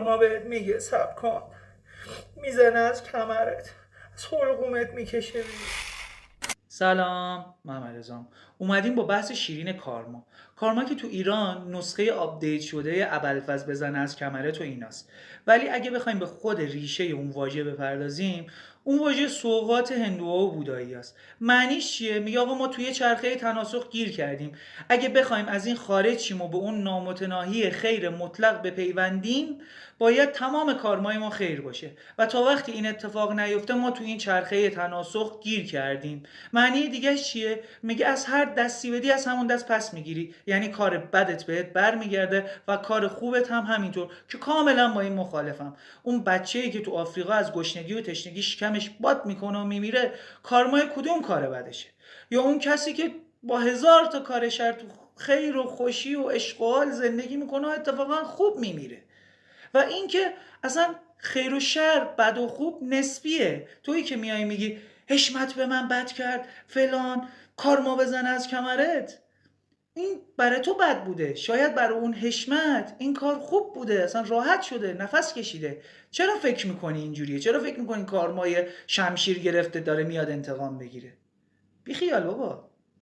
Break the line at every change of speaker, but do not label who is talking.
کارما بهت میگه صبر کن، میزنه از کمرت، از حلقومت میکشه.
سلام، محمد رضام. اومدیم با بحث شیرین کارما که تو ایران نسخه آپدیت شده ابوالفضل بزنه از کمرت و ایناست. ولی اگه بخوایم به خود ریشه اون واژه بپردازیم، اون واژه سوغات هندوها و بودایی است. معنیش چیه؟ میگه آقا ما توی چرخه تناسخ گیر کردیم. اگه بخوایم از این خارج شیم و به اون نامتناهی خیر مطلق بپیوندیم، باید تمام کارمای ما خیر باشه و تا وقتی این اتفاق نیفته ما تو این چرخه تناسخ گیر کردیم. معنی دیگه چیه؟ میگه از هر دستی بدی از همون دست پس میگیری، یعنی کار بدت بهت برمیگرده و کار خوبت هم همینطور، که کاملا با این مخالفم. اون بچه‌ای که تو آفریقا از گشنگی و تشنگی شکمش باد میکنه و میمیره، کارمای کدوم کار بدشه؟ یا اون کسی که با هزار تا کار شر تو خیر و خوشی و عشق و حال زندگی میکنه و اتفاقا خوب میمیره؟ و اینکه اصلا خیر و شر، بد و خوب نسبیه. تویی که میای میگی حشمت به من بد کرد فلان، کارما بزنه از کمرت، این برای تو بد بوده، شاید برای اون حشمت این کار خوب بوده، اصلا راحت شده، نفس کشیده. چرا فکر میکنی اینجوریه؟ چرا فکر میکنی کارمای شمشیر گرفته داره میاد انتقام بگیره؟ بی خیال بابا.